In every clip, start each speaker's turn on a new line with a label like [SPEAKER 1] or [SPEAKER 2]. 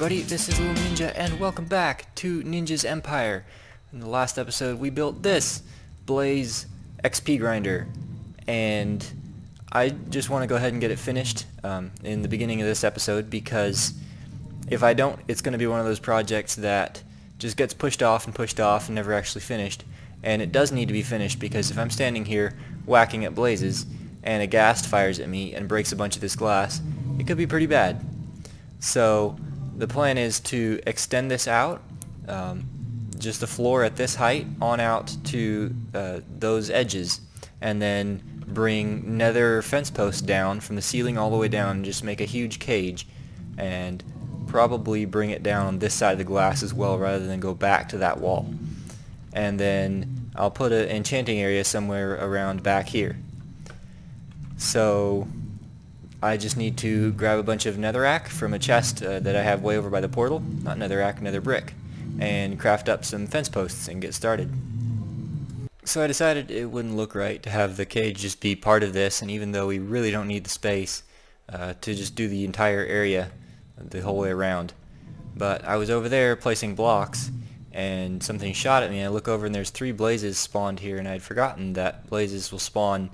[SPEAKER 1] everybody, this is Little Ninja and welcome back to Ninja's Empire. In the last episode we built this Blaze XP grinder and I just want to go ahead and get it finished in the beginning of this episode, because if I don't, it's going to be one of those projects that just gets pushed off and never actually finished. And it does need to be finished, because if I'm standing here whacking at blazes and a ghast fires at me and breaks a bunch of this glass, it could be pretty bad. So the plan is to extend this out, just the floor at this height on out to those edges, and then bring nether fence posts down from the ceiling all the way down and just make a huge cage, and probably bring it down on this side of the glass as well rather than go back to that wall. And then I'll put an enchanting area somewhere around back here. So I just need to grab a bunch of netherrack from a chest that I have way over by the portal, not netherrack, nether brick, and craft up some fence posts and get started. So I decided it wouldn't look right to have the cage just be part of this, and even though we really don't need the space, to just do the entire area the whole way around. But I was over there placing blocks and something shot at me, and I look over and there's 3 blazes spawned here, and I'd forgotten that blazes will spawn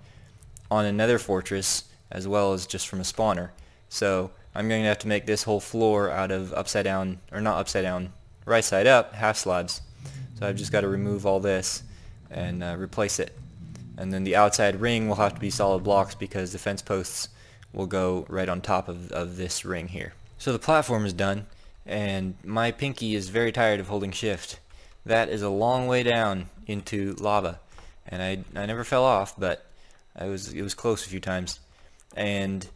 [SPEAKER 1] on a nether fortress as well as just from a spawner. So I'm going to have to make this whole floor out of upside down, or not upside down, right side up half slabs. So I've just got to remove all this and replace it. And then the outside ring will have to be solid blocks, because the fence posts will go right on top of this ring here. So the platform is done, and my pinky is very tired of holding shift. That is a long way down into lava, and I never fell off, but it was close a few times. And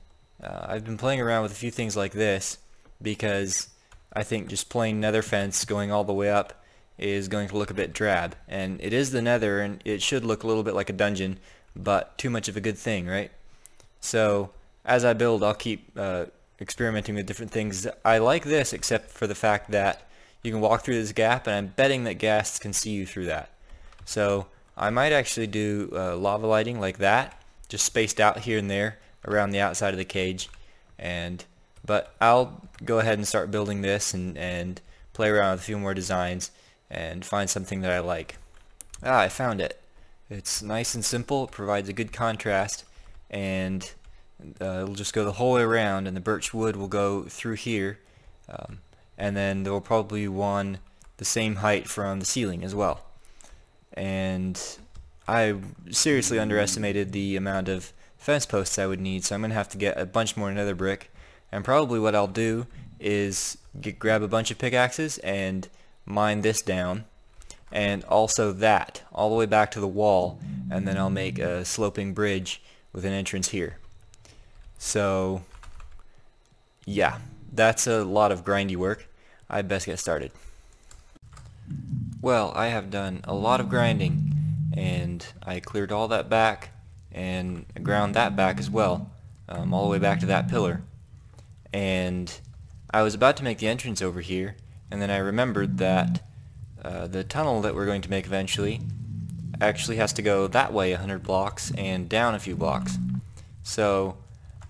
[SPEAKER 1] I've been playing around with a few things like this, because I think just plain nether fence going all the way up is going to look a bit drab. And it is the nether, and it should look a little bit like a dungeon, but too much of a good thing, right? So as I build, I'll keep experimenting with different things. I like this, except for the fact that you can walk through this gap, and I'm betting that ghasts can see you through that. So I might actually do lava lighting like that, just spaced out here and there around the outside of the cage. But I'll go ahead and start building this and play around with a few more designs and find something that I like. I found it. It's nice and simple, it provides a good contrast, and it'll just go the whole way around, and the birch wood will go through here, and then there will probably be one the same height from the ceiling as well. And I seriously underestimated the amount of fence posts I would need, so I'm going to have to get a bunch more nether brick. And probably what I'll do is grab a bunch of pickaxes and mine this down, and also that all the way back to the wall, and then I'll make a sloping bridge with an entrance here. So yeah, that's a lot of grindy work. I best get started. Well, I have done a lot of grinding, and I cleared all that back and ground that back as well, all the way back to that pillar. And I was about to make the entrance over here, and then I remembered that the tunnel that we're going to make eventually actually has to go that way 100 blocks and down a few blocks. So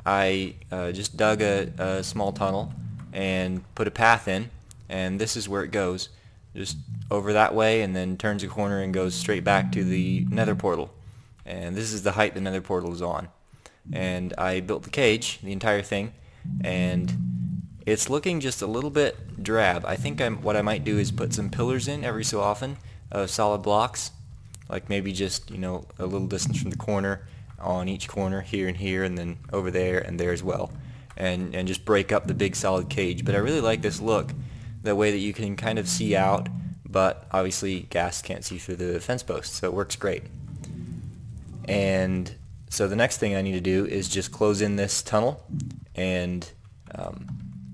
[SPEAKER 1] I just dug a small tunnel and put a path in, and this is where it goes, just over that way, and then turns a corner and goes straight back to the nether portal. And this is the height the nether portal is on. And I built the cage, the entire thing, and it's looking just a little bit drab. I think what I might do is put some pillars in every so often of solid blocks, like maybe just, you know, a little distance from the corner, on each corner, here and here, and then over there and there as well, and just break up the big solid cage. But I really like this look, the way that you can kind of see out, but obviously ghast can't see through the fence posts, so it works great. And so the next thing I need to do is just close in this tunnel and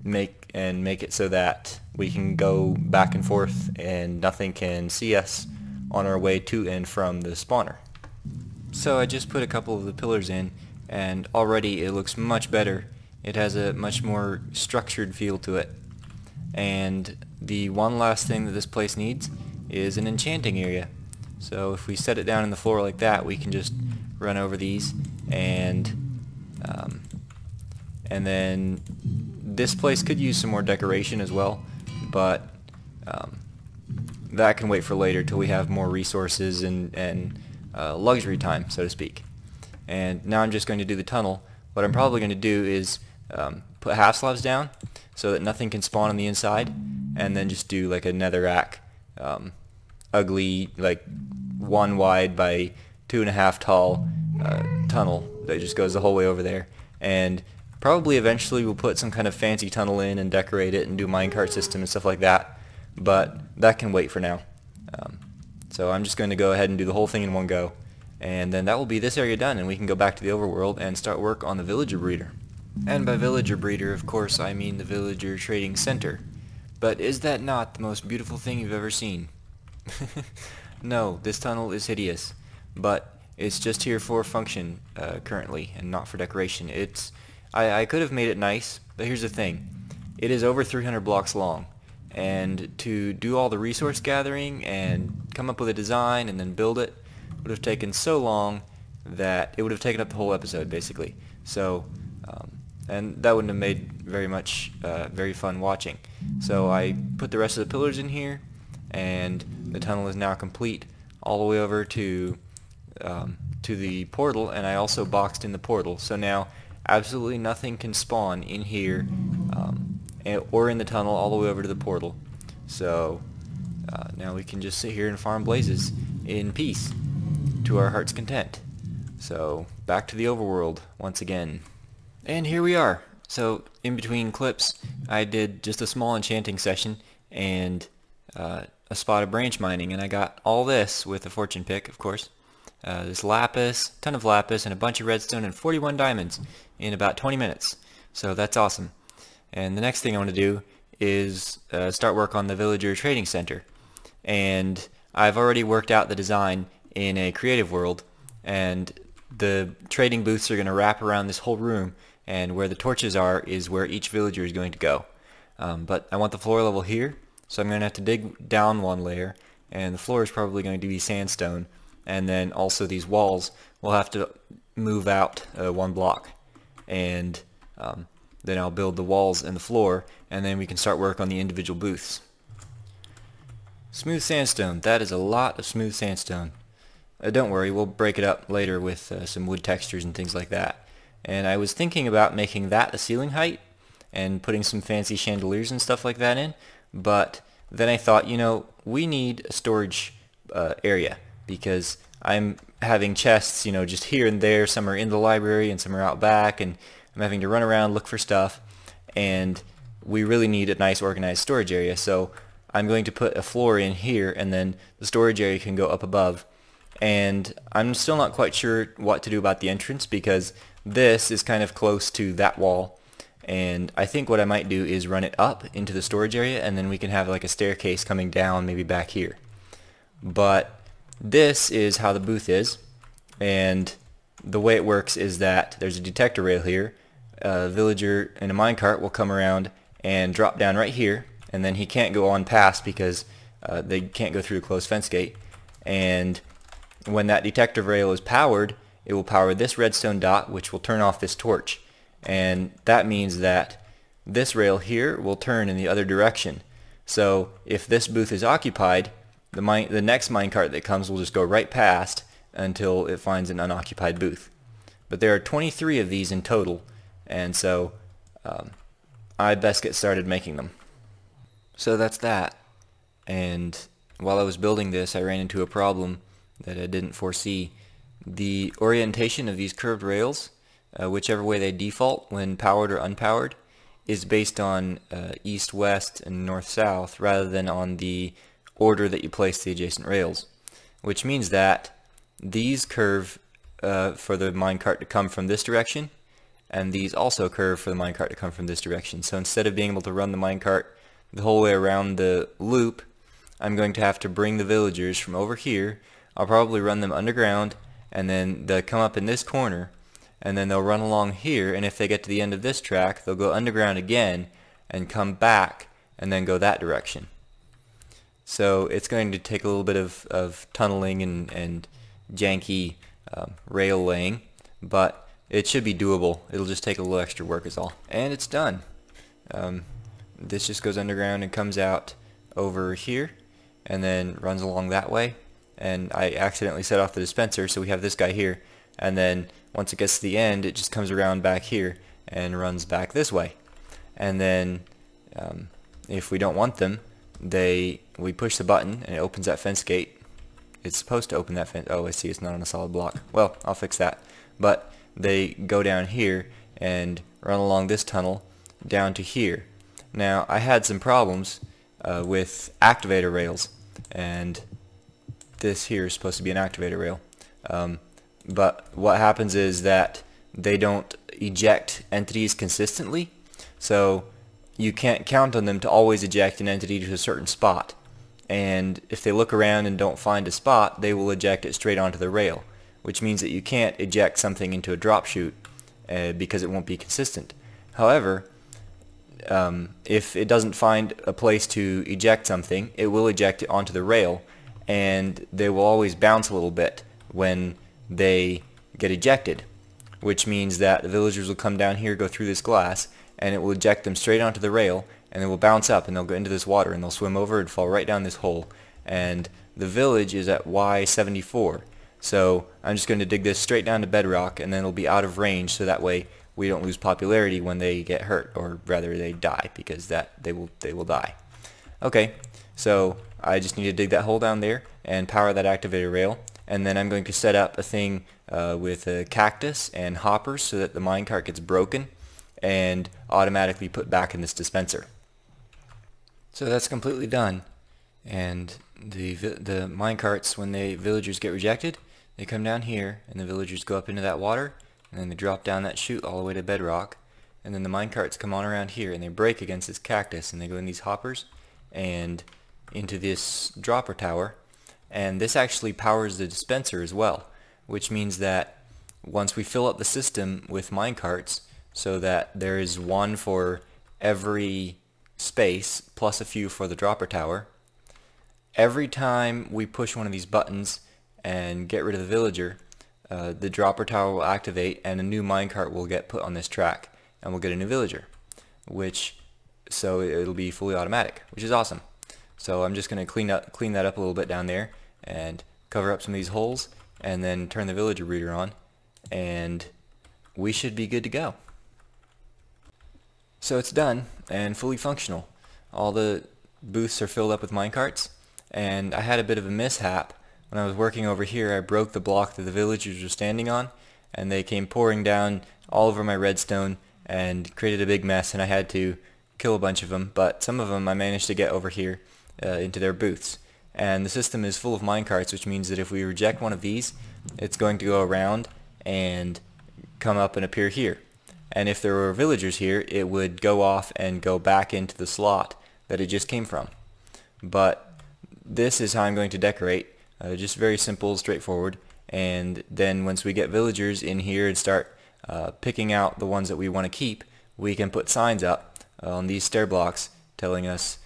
[SPEAKER 1] make it so that we can go back and forth and nothing can see us on our way to and from the spawner. So I just put a couple of the pillars in, and already it looks much better. It has a much more structured feel to it. And the one last thing that this place needs is an enchanting area. So if we set it down in the floor like that, we can just run over these, and then this place could use some more decoration as well, but that can wait for later till we have more resources and luxury time, so to speak. And now I'm just going to do the tunnel. What I'm probably going to do is put half slabs down so that nothing can spawn on the inside, and then just do like a netherrack, ugly, like 1 wide by 2.5 tall tunnel that just goes the whole way over there. And probably eventually we'll put some kind of fancy tunnel in and decorate it and do a minecart system and stuff like that, but that can wait for now. So I'm just going to go ahead and do the whole thing in one go, and then that will be this area done, and we can go back to the overworld and start work on the villager breeder. And by villager breeder, of course, I mean the villager trading center. But is that not the most beautiful thing you've ever seen? No, this tunnel is hideous, but it's just here for function currently, and not for decoration. I could have made it nice, but here's the thing. It is over 300 blocks long, and to do all the resource gathering and come up with a design and then build it would have taken so long that it would have taken up the whole episode, basically. So, and that wouldn't have made very fun watching. So I put the rest of the pillars in here, and the tunnel is now complete all the way over to the portal, and I also boxed in the portal. So now absolutely nothing can spawn in here or in the tunnel all the way over to the portal. So now we can just sit here and farm blazes in peace to our heart's content. So back to the overworld once again. And here we are. So in between clips I did just a small enchanting session and a spot of branch mining, and I got all this with a fortune pick, of course. This lapis, ton of lapis, and a bunch of redstone and 41 diamonds in about 20 minutes. So that's awesome. And the next thing I want to do is start work on the villager trading center. And I've already worked out the design in a creative world, and the trading booths are going to wrap around this whole room, and where the torches are is where each villager is going to go. But I want the floor level here, so I'm going to have to dig down 1 layer, and the floor is probably going to be sandstone, and then also these walls will have to move out 1 block, and then I'll build the walls and the floor, and then we can start work on the individual booths. Smooth sandstone, that is a lot of smooth sandstone. Don't worry, we'll break it up later with some wood textures and things like that. And I was thinking about making that the ceiling height and putting some fancy chandeliers and stuff like that in, but then I thought, you know, we need a storage area, because I'm having chests, you know, just here and there. Some are in the library and some are out back, and I'm having to run around, look for stuff, and we really need a nice organized storage area. So I'm going to put a floor in here, and then the storage area can go up above. And I'm still not quite sure what to do about the entrance, because this is kind of close to that wall, and I think what I might do is run it up into the storage area, and then we can have like a staircase coming down maybe back here. But this is how the booth is, and the way it works is that there's a detector rail here. A villager in a minecart will come around and drop down right here, and then he can't go on past because they can't go through a closed fence gate. And when that detector rail is powered, it will power this redstone dot, which will turn off this torch. And that means that this rail here will turn in the other direction. So if this booth is occupied, the next minecart that comes will just go right past until it finds an unoccupied booth. But there are 23 of these in total, and so I best get started making them. So that's that. And while I was building this, I ran into a problem that I didn't foresee. The orientation of these curved rails, whichever way they default when powered or unpowered, is based on east-west and north-south rather than on the order that you place the adjacent rails, which means that these curve for the minecart to come from this direction, and these also curve for the minecart to come from this direction. So instead of being able to run the minecart the whole way around the loop, I'm going to have to bring the villagers from over here. I'll probably run them underground, and then they'll come up in this corner, and then they'll run along here, and if they get to the end of this track, they'll go underground again and come back and then go that direction. So it's going to take a little bit of tunneling and janky rail laying, but it should be doable. It'll just take a little extra work is all. And it's done. this just goes underground and comes out over here and then runs along that way. And I accidentally set off the dispenser, so we have this guy here, and then once it gets to the end it just comes around back here and runs back this way. And then if we don't want them, we push the button and it opens that fence gate. It's supposed to open that fence. Oh, I see, it's not on a solid block. Well, I'll fix that. But they go down here and run along this tunnel down to here. Now, I had some problems with activator rails, and this here is supposed to be an activator rail. But what happens is that they don't eject entities consistently, so you can't count on them to always eject an entity to a certain spot. And if they look around and don't find a spot, they will eject it straight onto the rail, which means that you can't eject something into a drop chute because it won't be consistent. However, if it doesn't find a place to eject something, it will eject it onto the rail, and they will always bounce a little bit when they get ejected, which means that the villagers will come down here, go through this glass, and it will eject them straight onto the rail, and they will bounce up and they'll go into this water and they'll swim over and fall right down this hole. And the village is at Y74, so I'm just going to dig this straight down to bedrock, and then it'll be out of range, so that way we don't lose popularity when they get hurt, or rather they die, because they will die. Okay, so I just need to dig that hole down there and power that activator rail, and then I'm going to set up a thing with a cactus and hoppers so that the minecart gets broken and automatically put back in this dispenser. So that's completely done, and the minecarts, when the villagers get rejected, they come down here and the villagers go up into that water, and then they drop down that chute all the way to bedrock, and then the minecarts come on around here and they break against this cactus and they go in these hoppers and into this dropper tower, and this actually powers the dispenser as well, which means that once we fill up the system with minecarts so that there is one for every space plus a few for the dropper tower, every time we push one of these buttons and get rid of the villager, the dropper tower will activate and a new minecart will get put on this track and we'll get a new villager, so it'll be fully automatic, which is awesome. So I'm just going to clean that up a little bit down there and cover up some of these holes and then turn the villager breeder on, and we should be good to go. So it's done and fully functional. All the booths are filled up with minecarts, and I had a bit of a mishap. When I was working over here, I broke the block that the villagers were standing on, and they came pouring down all over my redstone and created a big mess, and I had to kill a bunch of them, but some of them I managed to get over here into their booths. And the system is full of minecarts, which means that if we reject one of these, it's going to go around and come up and appear here. And if there were villagers here, it would go off and go back into the slot that it just came from. But this is how I'm going to decorate, just very simple, straightforward. And then once we get villagers in here and start picking out the ones that we want to keep, we can put signs up on these stair blocks telling us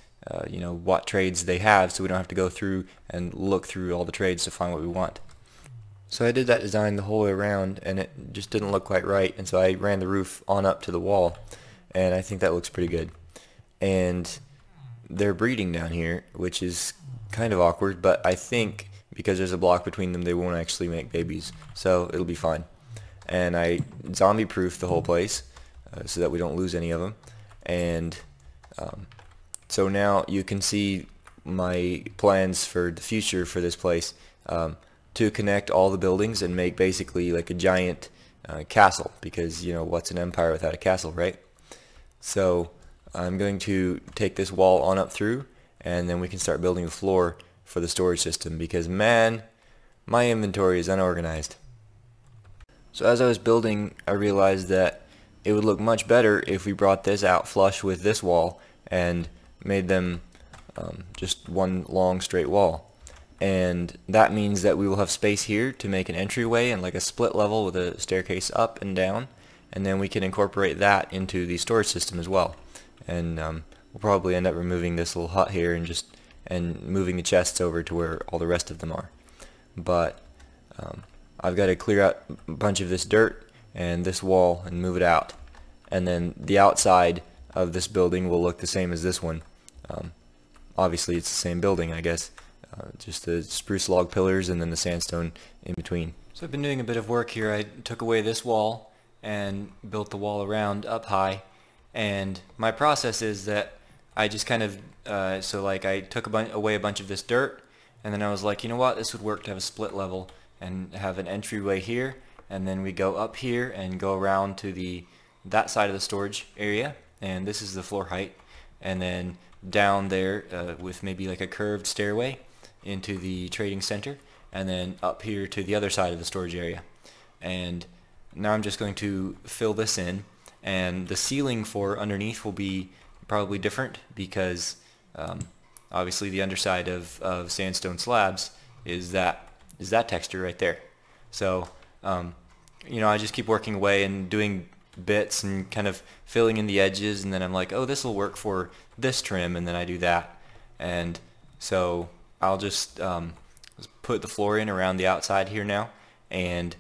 [SPEAKER 1] what trades they have, so we don't have to go through and look through all the trades to find what we want. So I did that design the whole way around, and it just didn't look quite right, and so I ran the roof on up to the wall, and I think that looks pretty good. And they're breeding down here, which is kind of awkward, but I think because there's a block between them, they won't actually make babies, so it'll be fine. And I zombie-proofed the whole place so that we don't lose any of them, and so now you can see my plans for the future for this place, to connect all the buildings and make basically like a giant castle, because what's an empire without a castle, right? So I'm going to take this wall on up through, and then we can start building the floor for the storage system, because man, my inventory is unorganized. So as I was building, I realized that it would look much better if we brought this out flush with this wall and made them just one long straight wall. And that means that we will have space here to make an entryway and like a split level with a staircase up and down, and then we can incorporate that into the storage system as well. And we'll probably end up removing this little hut here and moving the chests over to where all the rest of them are. But I've got to clear out a bunch of this dirt and this wall and move it out, and then the outside of this building will look the same as this one. Um, Obviously it's the same building, I guess, just the spruce log pillars and then the sandstone in between. So I've been doing a bit of work here. I took away this wall and built the wall around up high, and my process is that I just kind of so like I took away a bunch of this dirt, and then I was like, you know what, this would work to have a split level and have an entryway here, and then we go up here and go around to that side of the storage area, and this is the floor height, and then down there with maybe like a curved stairway into the trading center, and then up here to the other side of the storage area. And now I'm just going to fill this in, and the ceiling for underneath will be probably different because obviously the underside of sandstone slabs is that texture right there. So you know, I just keep working away and doing bits and kind of filling in the edges, and then I'm like, oh, this will work for this trim, and then I do that. And so I'll just put the floor in around the outside here now, and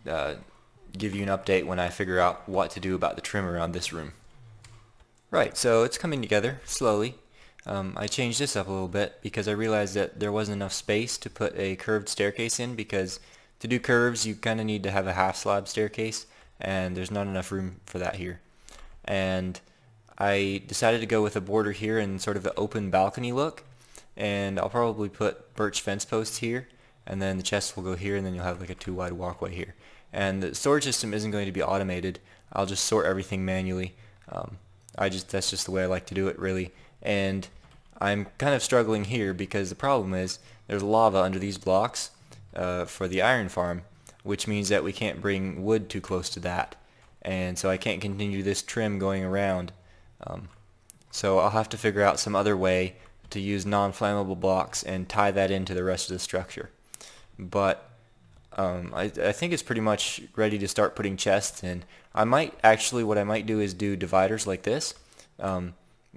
[SPEAKER 1] give you an update when I figure out what to do about the trim around this room. Right, so it's coming together slowly. I changed this up a little bit because I realized that there wasn't enough space to put a curved staircase in, because to do curves you kind of need to have a half slab staircase, and there's not enough room for that here. And I decided to go with a border here and sort of an open balcony look, and I'll probably put birch fence posts here, and then the chests will go here, and then you'll have like a 2-wide walkway here. And the storage system isn't going to be automated. I'll just sort everything manually. That's just the way I like to do it, really. And I'm kind of struggling here because the problem is there's lava under these blocks for the iron farm, which means that we can't bring wood too close to that, and so I can't continue this trim going around. So I'll have to figure out some other way to use non-flammable blocks and tie that into the rest of the structure. But I think it's pretty much ready to start putting chests in. What I might do is do dividers like this,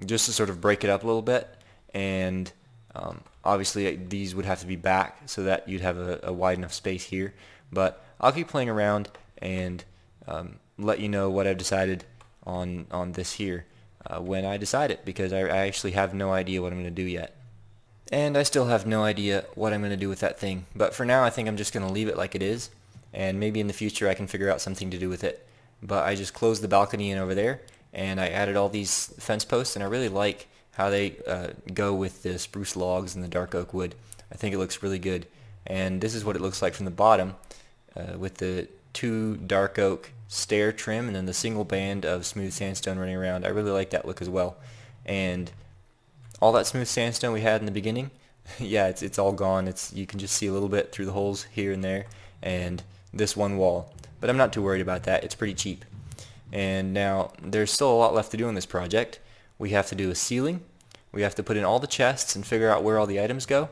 [SPEAKER 1] just to sort of break it up a little bit, and obviously these would have to be back so that you'd have a wide enough space here. But I'll keep playing around and let you know what I've decided on this here when I decide it, because I actually have no idea what I'm going to do yet. And I still have no idea what I'm going to do with that thing. But for now I think I'm just going to leave it like it is, and maybe in the future I can figure out something to do with it. But I just closed the balcony in over there, and I added all these fence posts, and I really like how they go with the spruce logs and the dark oak wood. I think it looks really good. And this is what it looks like from the bottom, with the 2 dark oak stair trim and then the single band of smooth sandstone running around. I really like that look as well. And all that smooth sandstone we had in the beginning, yeah, it's all gone. You can just see a little bit through the holes here and there, and this one wall. But I'm not too worried about that. It's pretty cheap. And now there's still a lot left to do in this project. We have to do a ceiling. We have to put in all the chests and figure out where all the items go.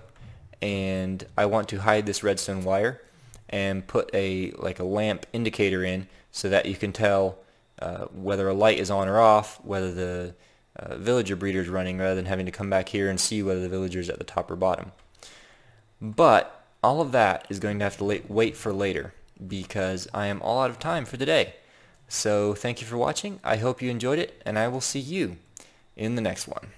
[SPEAKER 1] And I want to hide this redstone wire and put a lamp indicator in so that you can tell whether a light is on or off, whether the villager breeder is running, rather than having to come back here and see whether the villager is at the top or bottom. But all of that is going to have to wait for later, because I am all out of time for today. So thank you for watching. I hope you enjoyed it, and I will see you in the next one.